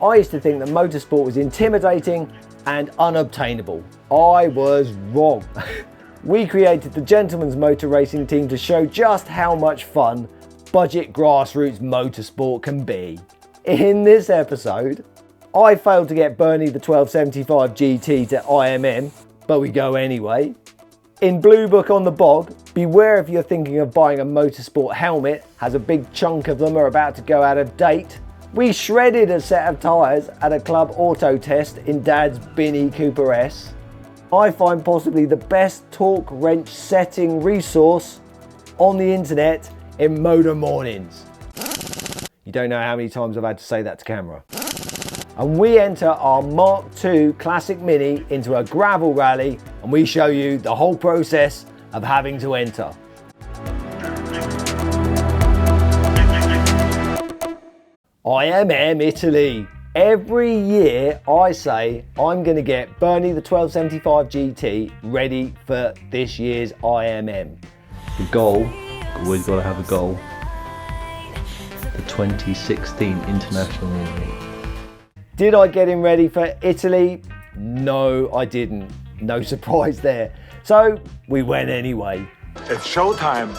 I used to think that motorsport was intimidating and unobtainable. I was wrong. We created the Gentleman's Motor Racing team to show just how much fun budget grassroots motorsport can be. In this episode, I failed to get Bernie the 1275 GT to IMM, but we go anyway. In Blue Book on the Bog, beware if you're thinking of buying a motorsport helmet, as a big chunk of them are about to go out of date. We shredded a set of tyres at a club auto test in Dad's Binny Cooper S. I find possibly the best torque wrench setting resource on the internet in Motor Mornings. You don't know how many times I've had to say that to camera. And we enter our Mark II Classic Mini into a gravel rally, and we show you the whole process of having to enter. IMM Italy. Every year I say I'm going to get Bernie the 1275 GT ready for this year's IMM. The goal, always got to have a goal, the 2016 International Meeting. Did I get him ready for Italy? No, I didn't. No surprise there. So we went anyway. It's showtime.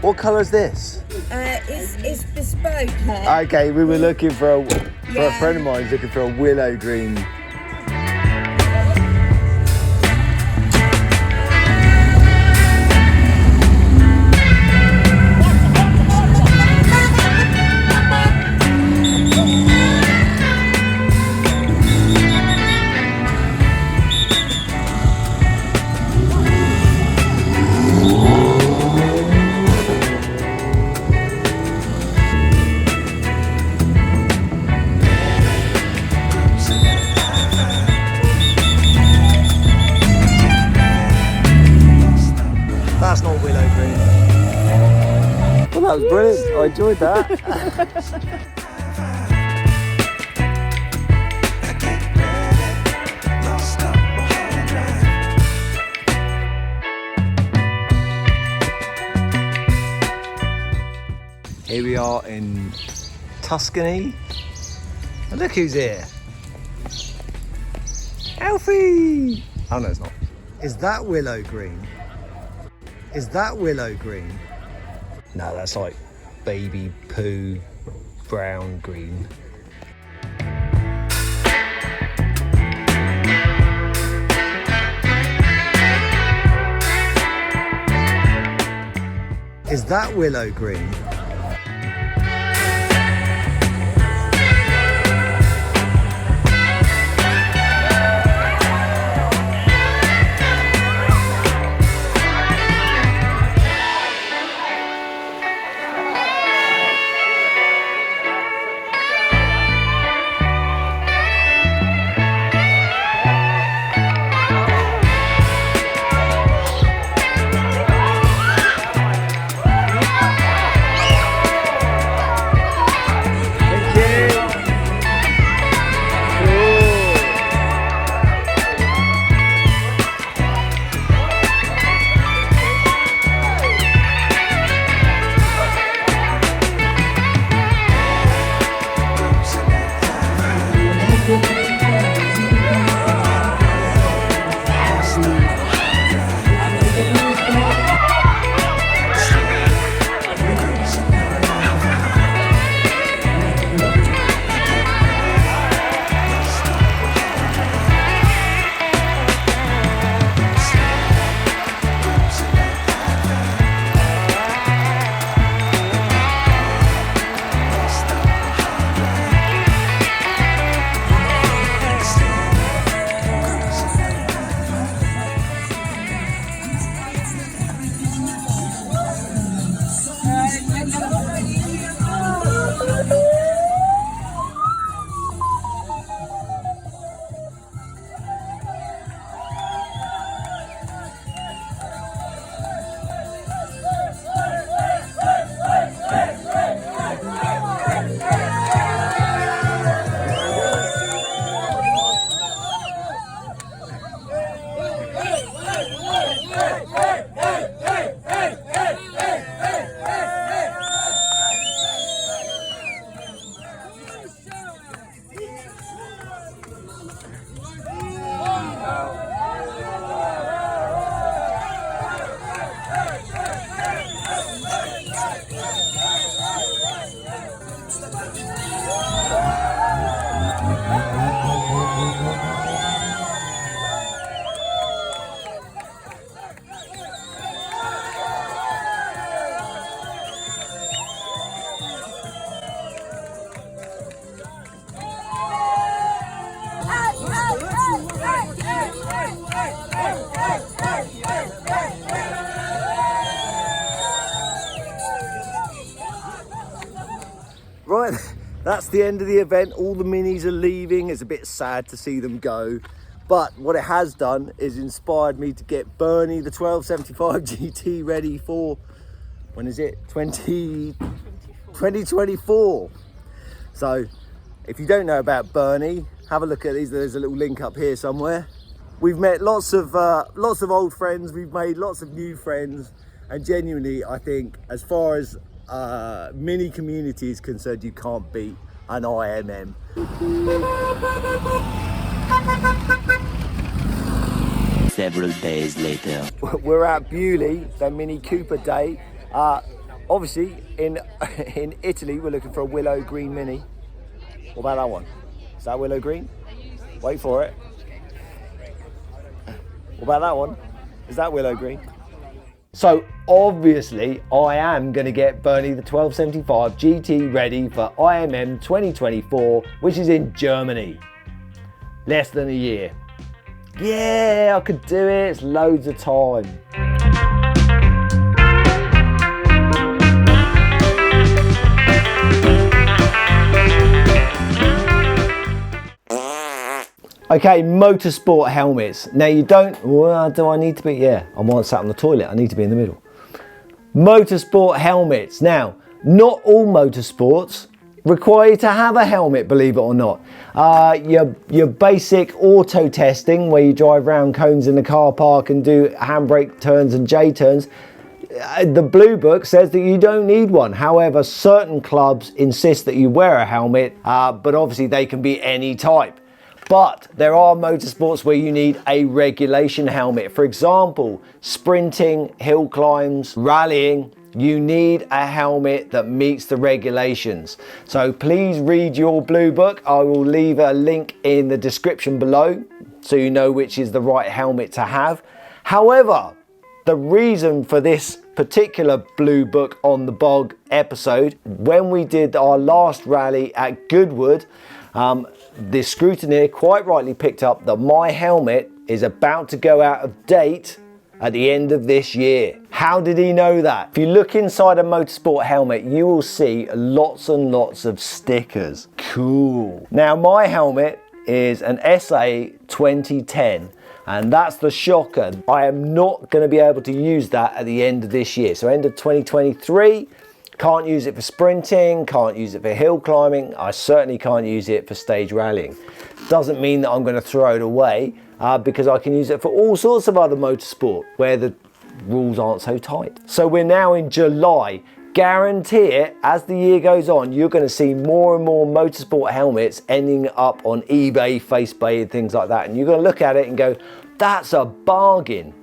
What colour is this? It's bespoke here. Okay, we were looking for a friend of mine who's looking for a willow green. That's not willow green. Well, that was brilliant. I enjoyed that. Here we are in Tuscany. And look who's here. Alfie! Oh no, it's not. Is that willow green? Is that willow green? No, that's like baby poo brown green. Is that willow green? Right, that's the end of the event. All the minis are leaving. It's a bit sad to see them go. But what it has done is inspired me to get Bernie, the 1275 GT, ready for, when is it? 2024. So if you don't know about Bernie, have a look at these. There's a little link up here somewhere. We've met lots of old friends. We've made lots of new friends. And genuinely, I think as far as mini community is concerned, you can't beat an IMM. Several days later. We're at Bewley, the Mini Cooper Day. Obviously, in Italy, we're looking for a willow green Mini. What about that one? Is that willow green? Wait for it. What about that one? Is that willow green? So obviously I am going to get Bernie the 1275 GT ready for IMM 2024, which is in Germany. Less than a year. Yeah, I could do it. It's loads of time. Okay, motorsport helmets. Now you don't, well, do I need to be? Yeah, I'm on sat on the toilet. I need to be in the middle. Motorsport helmets. Now, not all motorsports require you to have a helmet, believe it or not. Your basic auto testing, where you drive around cones in the car park and do handbrake turns and J-turns, the Blue Book says that you don't need one. However, certain clubs insist that you wear a helmet, but obviously they can be any type. But there are motorsports where you need a regulation helmet. For example, sprinting, hill climbs, rallying, you need a helmet that meets the regulations. So please read your Blue Book. I will leave a link in the description below so you know which is the right helmet to have. However, the reason for this particular Blue Book on the Bog episode, when we did our last rally at Goodwood, the scrutineer quite rightly picked up that my helmet is about to go out of date at the end of this year. How did he know that? If you look inside a motorsport helmet, you will see lots and lots of stickers. Cool. Now my helmet is an SA 2010, and that's the shocker. I am not going to be able to use that at the end of this year. So end of 2023, can't use it for sprinting, can't use it for hill climbing. I certainly can't use it for stage rallying. Doesn't mean that I'm going to throw it away, because I can use it for all sorts of other motorsport where the rules aren't so tight. So we're now in July. Guarantee it, as the year goes on, you're going to see more and more motorsport helmets ending up on eBay, Facebook, and things like that. And you're going to look at it and go, that's a bargain.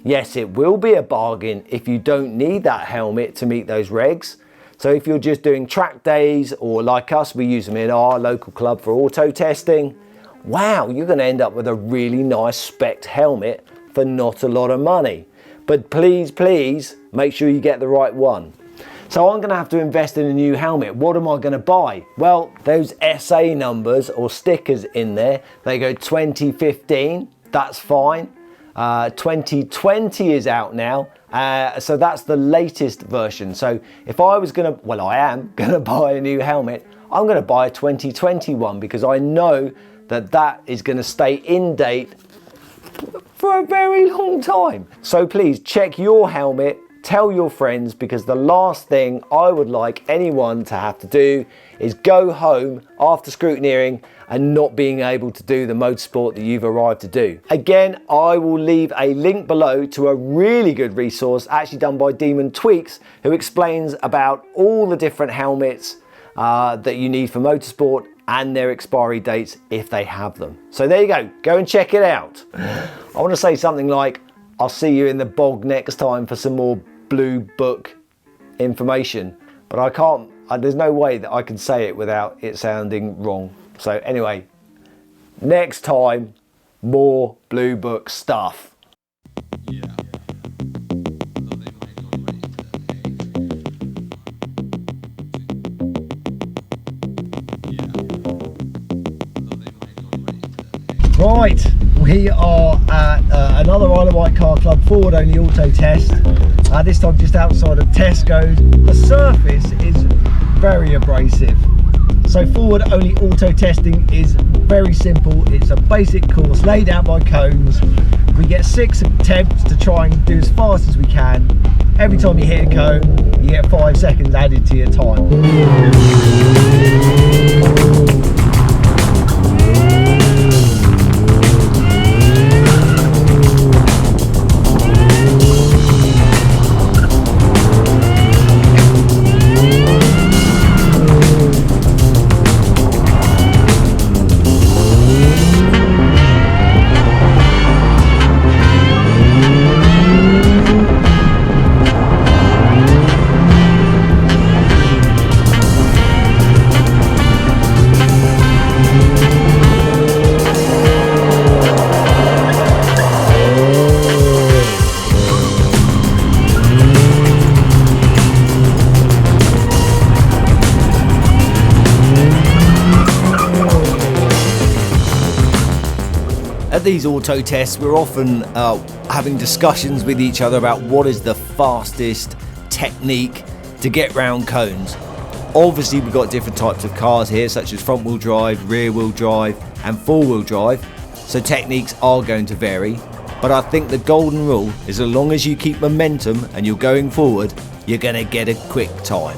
Yes, it will be a bargain if you don't need that helmet to meet those regs. So if you're just doing track days, or like us, we use them in our local club for auto testing, wow, you're going to end up with a really nice spec'd helmet for not a lot of money. But please, please make sure you get the right one. So I'm going to have to invest in a new helmet. What am I going to buy? Well, those SA numbers or stickers in there, they go 2015, that's fine. 2020 is out now, so that's the latest version. So if I was gonna, well, I am gonna buy a new helmet, I'm gonna buy a 2021 because I know that that is gonna stay in date for a very long time. So please check your helmet, tell your friends, because the last thing I would like anyone to have to do is go home after scrutineering and not being able to do the motorsport that you've arrived to do. Again, I will leave a link below to a really good resource actually done by Demon Tweaks, who explains about all the different helmets that you need for motorsport and their expiry dates if they have them. So there you go and check it out. I want to say something like, I'll see you in the bog next time for some more Blue Book information, but I can't, there's no way that I can say it without it sounding wrong. So anyway, next time, more Blue Book stuff. Yeah. Right, We are at another Isle of Wight Car Club forward only auto test. This time just outside of Tesco's. The surface is very abrasive. So forward only auto testing is very simple. It's a basic course laid out by cones. We get 6 attempts to try and do as fast as we can. Every time you hit a cone, you get 5 seconds added to your time. At these auto tests, we're often having discussions with each other about what is the fastest technique to get round cones. Obviously, we've got different types of cars here, such as front wheel drive, rear wheel drive and four wheel drive, so techniques are going to vary. But I think the golden rule is as long as you keep momentum and you're going forward, you're going to get a quick time.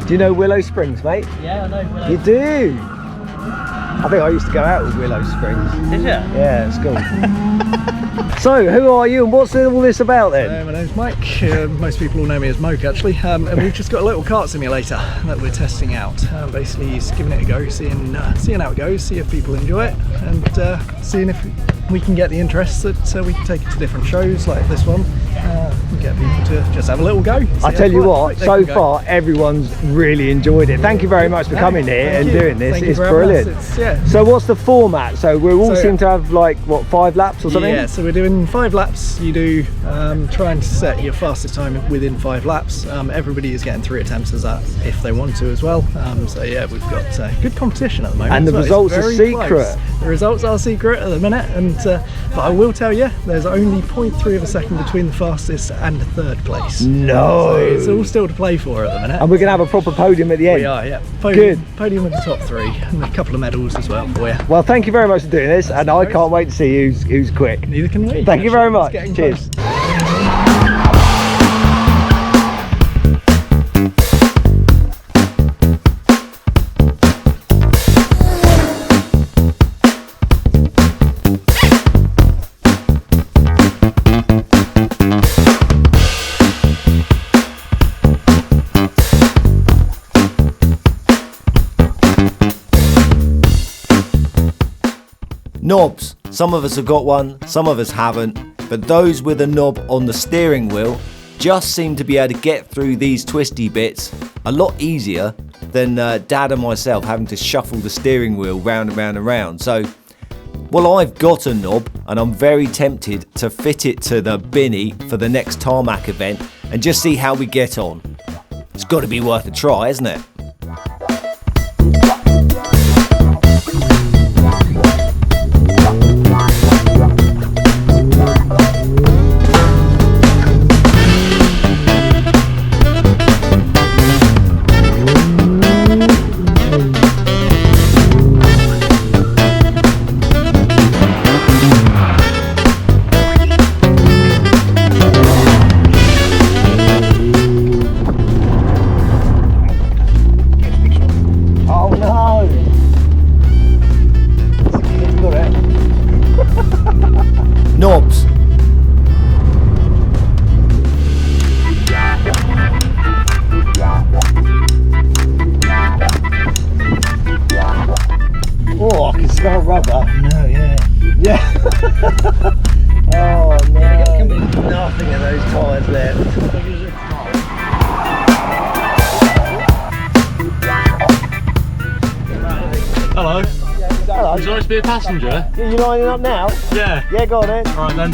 Do you know Willow Springs, mate? Yeah, I know Willow. You do? I think I used to go out with Willow Springs. Did you? Yeah, it's cool. So, who are you and what's all this about then? My name's Mike. Most people will know me as Moke actually. And we've just got a little kart simulator that we're testing out. Basically, just giving it a go, seeing how it goes, see if people enjoy it, and seeing if we can get the interest that we can take it to different shows like this one. And get people to just have a little go. I tell you what, so far everyone's really enjoyed it. Thank you very much for coming here and doing this. It's brilliant. So what's the format? So we all seem to have like, what, 5 laps or something? Yeah, so we're doing 5 laps. You do trying to set your fastest time within 5 laps. Everybody is getting 3 attempts as that if they want to as well. So yeah, we've got good competition at the moment. And the results are secret. Close. The results are secret at the minute, and but I will tell you, there's only 0.3 of a second between the fastest and the 3rd place. No! So it's all still to play for at the minute. And we're going to have a proper podium at the end? We are, yeah. Good. Podium with the top 3 and a couple of medals as well for you. Well, thank you very much for doing this, and I can't wait to see who's quick. Neither can we. Thank you very much. Cheers. Knobs. Some of us have got one, some of us haven't, but those with a knob on the steering wheel just seem to be able to get through these twisty bits a lot easier than Dad and myself having to shuffle the steering wheel round and round and round. So, well, I've got a knob and I'm very tempted to fit it to the binny for the next tarmac event and just see how we get on. It's got to be worth a try, isn't it? smell rubber? No, yeah. Yeah. Oh no. Nothing of those tyres left. Hello. Hello. Would you like to be a passenger? You lining up now? Yeah. Yeah, go on then. Alright then.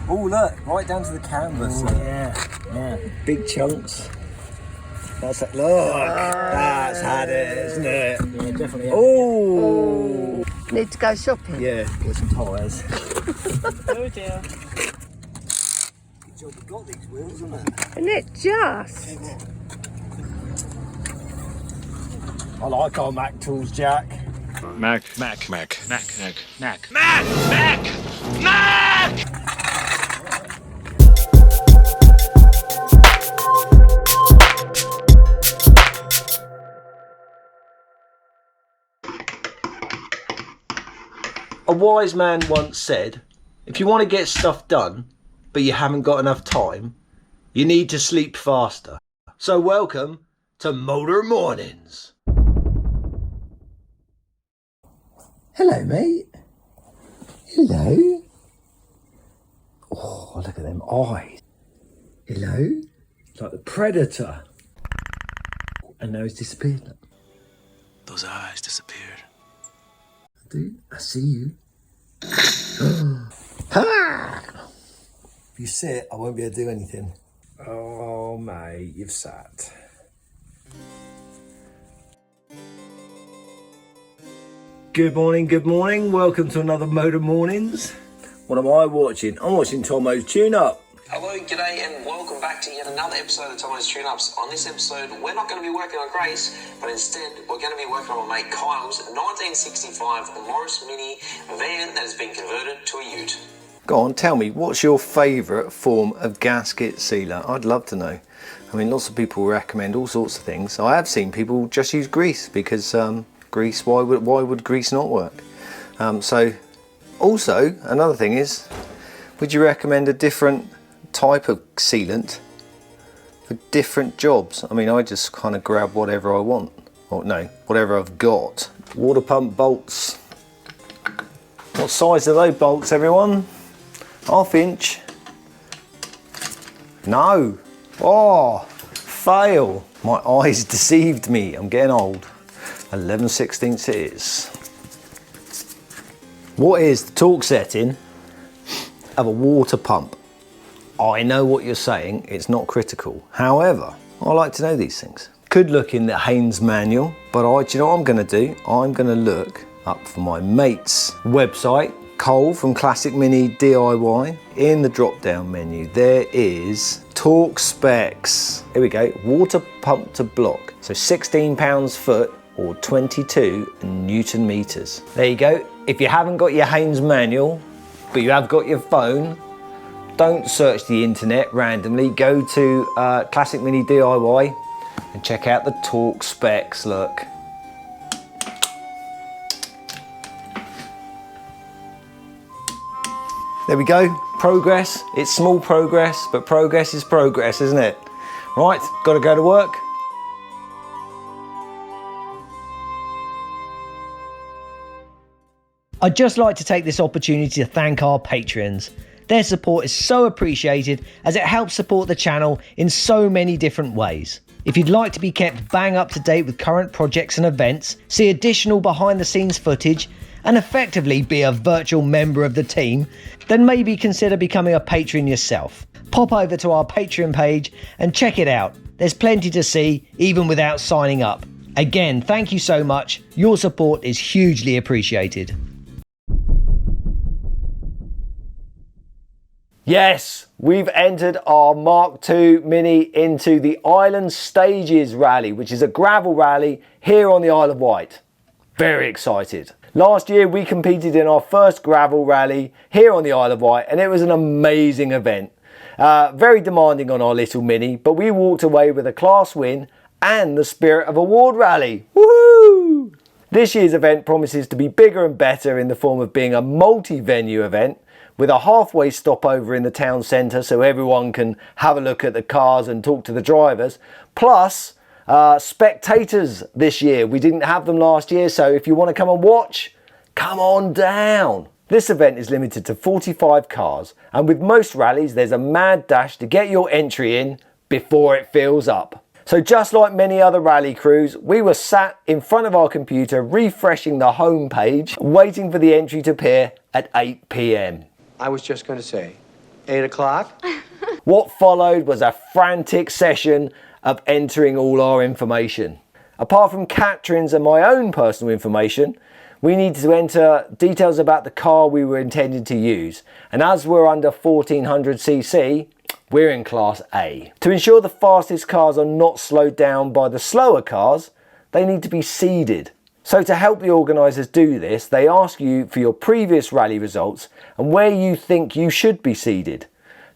Oh look, right down to the canvas. Yeah. Big chunks. That's it. Look, that's had it, isn't it? Yeah, definitely. Oh. Need to go shopping. Yeah, get some tyres. Oh dear. Good job we got these wheels, isn't it? Isn't it just? I like our Mac tools, Jack. Mac. A wise man once said, if you want to get stuff done, but you haven't got enough time, you need to sleep faster. So welcome to Motor Mornings. Hello, mate. Hello. Oh, look at them eyes. Hello. It's like the Predator. And now he's disappeared. Those eyes disappeared. Dude, I see you. Ha! If you sit, I won't be able to do anything. Oh, mate, you've sat. Good morning. Welcome to another Motor Mornings. What am I watching? I'm watching Tomo's tune-up. Hello, g'day, and welcome back to yet another episode of Tomo's Tune-Ups. On this episode, we're not going to be working on Grace, but instead, we're going to be working on my mate Kyle's 1965 Morris Mini van that has been converted to a ute. Go on, tell me, what's your favourite form of gasket sealer? I'd love to know. I mean, lots of people recommend all sorts of things. I have seen people just use grease because grease, why would grease not work? So, also, another thing is, would you recommend a different type of sealant for different jobs? I mean, I just kind of grab whatever I want, or no, whatever I've got. Water pump bolts. What size are those bolts, everyone? 1/2 inch. No. Oh, fail. My eyes deceived me. I'm getting old. 11/16 it is. What is the torque setting of a water pump? I know what you're saying, it's not critical. However, I like to know these things. Could look in the Haynes manual, but do you know what I'm gonna do? I'm gonna look up for my mate's website, Cole from Classic Mini DIY. In the drop down menu, there is torque specs. Here we go, water pump to block. So 16 pounds-foot or 22 Newton meters. There you go. If you haven't got your Haynes manual, but you have got your phone, don't search the internet randomly. Go to Classic Mini DIY and check out the torque specs. Look. There we go. Progress. It's small progress, but progress is progress, isn't it? Right, got to go to work. I'd just like to take this opportunity to thank our patrons. Their support is so appreciated as it helps support the channel in so many different ways. If you'd like to be kept bang up to date with current projects and events, see additional behind the scenes footage, and effectively be a virtual member of the team, then maybe consider becoming a patron yourself. Pop over to our Patreon page and check it out. There's plenty to see, even without signing up. Again, thank you so much. Your support is hugely appreciated. Yes, we've entered our Mark II Mini into the Island Stages Rally, which is a gravel rally here on the Isle of Wight. Very excited. Last year we competed in our first gravel rally here on the Isle of Wight and it was an amazing event. Very demanding on our little Mini, but we walked away with a class win and the Spirit of Award rally. Woohoo! This year's event promises to be bigger and better in the form of being a multi-venue event with a halfway stopover in the town centre so everyone can have a look at the cars and talk to the drivers. Plus, spectators this year. We didn't have them last year, so if you want to come and watch, come on down. This event is limited to 45 cars, and with most rallies there's a mad dash to get your entry in before it fills up. So just like many other rally crews, we were sat in front of our computer refreshing the home page, waiting for the entry to appear at 8 p.m. I was just going to say, 8 o'clock? What followed was a frantic session of entering all our information. Apart from Katrin's and my own personal information, we needed to enter details about the car we were intending to use. And as we're under 1400cc, we're in Class A. To ensure the fastest cars are not slowed down by the slower cars, they need to be seeded. So to help the organisers do this, they ask you for your previous rally results and where you think you should be seeded.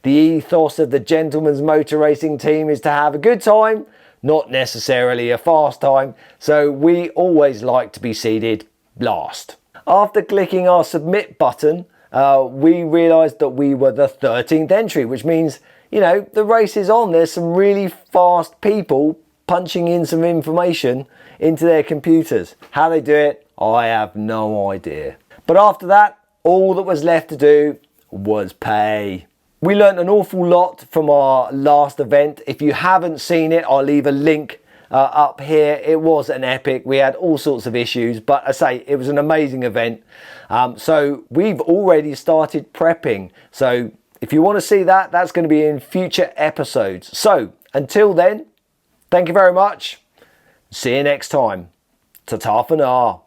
The ethos of the Gentleman's Motor Racing team is to have a good time, not necessarily a fast time, so we always like to be seeded last. After clicking our submit button, we realised that we were the 13th entry, which means, you know, the race is on. There's some really fast people punching in some information into their computers. How they do it, I have no idea. But after that, all that was left to do was pay. We learnt an awful lot from our last event. If you haven't seen it, I'll leave a link up here. It was an epic. We had all sorts of issues, but I say it was an amazing event. So we've already started prepping. So if you want to see that, that's going to be in future episodes. So until then, thank you very much. See you next time. Ta-ta for now.